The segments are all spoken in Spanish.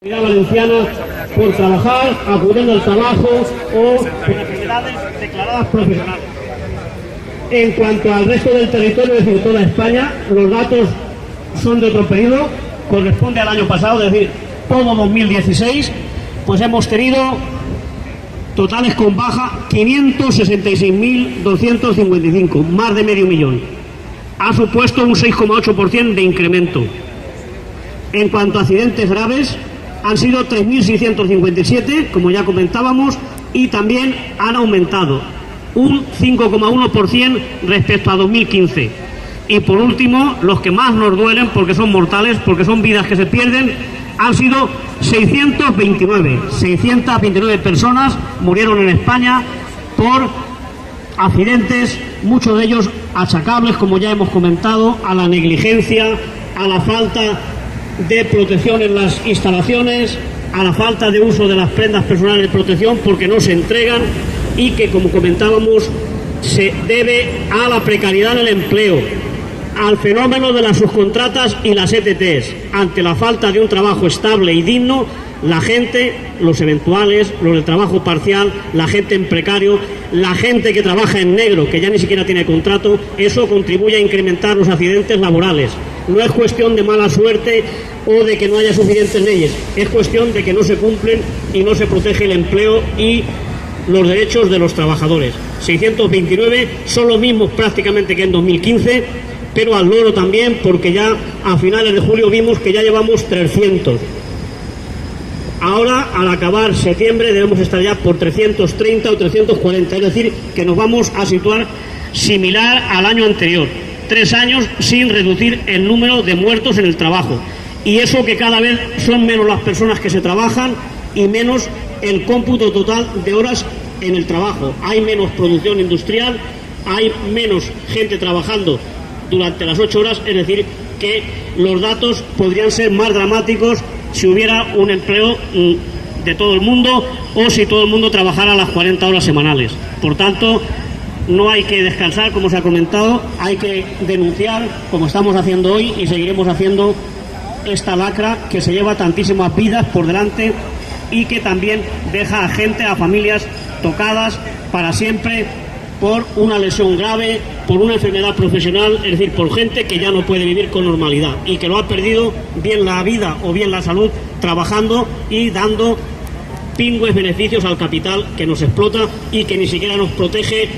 Valenciana por trabajar, acudiendo al trabajo o por enfermedades declaradas profesionales. En cuanto al resto del territorio, es decir, toda España, los datos son de otro periodo, corresponde al año pasado, es decir, todo 2016, pues hemos tenido totales con baja 566.255, más de medio millón. Ha supuesto un 6,8% de incremento. En cuanto a accidentes graves, han sido 3.657, como ya comentábamos, y también han aumentado un 5,1% respecto a 2015. Y por último, los que más nos duelen, porque son mortales, porque son vidas que se pierden, han sido 629 personas murieron en España por accidentes, muchos de ellos achacables, como ya hemos comentado, a la negligencia, a la falta de protección en las instalaciones, a la falta de uso de las prendas personales de protección porque no se entregan, y que, como comentábamos, se debe a la precariedad del empleo, al fenómeno de las subcontratas y las ETTs. Ante la falta de un trabajo estable y digno, la gente, los eventuales, los del trabajo parcial, la gente en precario, la gente que trabaja en negro, que ya ni siquiera tiene contrato, eso contribuye a incrementar los accidentes laborales. No es cuestión de mala suerte o de que no haya suficientes leyes, es cuestión de que no se cumplen y no se protege el empleo y los derechos de los trabajadores. 629 son los mismos prácticamente que en 2015, pero al loro también, porque ya a finales de julio vimos que ya llevamos 300. Ahora, al acabar septiembre, debemos estar ya por 330 o 340, es decir, que nos vamos a situar similar al año anterior. 3 años sin reducir el número de muertos en el trabajo. Y eso que cada vez son menos las personas que se trabajan y menos el cómputo total de horas en el trabajo. Hay menos producción industrial, hay menos gente trabajando durante las 8 horas, es decir, que los datos podrían ser más dramáticos si hubiera un empleo de todo el mundo o si todo el mundo trabajara las 40 horas semanales. Por tanto, no hay que descansar, como se ha comentado, hay que denunciar, como estamos haciendo hoy y seguiremos haciendo, esta lacra que se lleva tantísimas vidas por delante y que también deja a gente, a familias tocadas para siempre por una lesión grave, por una enfermedad profesional, es decir, por gente que ya no puede vivir con normalidad y que lo ha perdido bien la vida o bien la salud trabajando y dando pingües beneficios al capital que nos explota y que ni siquiera nos protege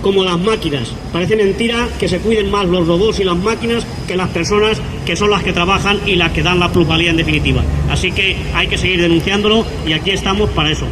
como las máquinas. Parece mentira que se cuiden más los robots y las máquinas que las personas que son las que trabajan y las que dan la plusvalía en definitiva. Así que hay que seguir denunciándolo y aquí estamos para eso.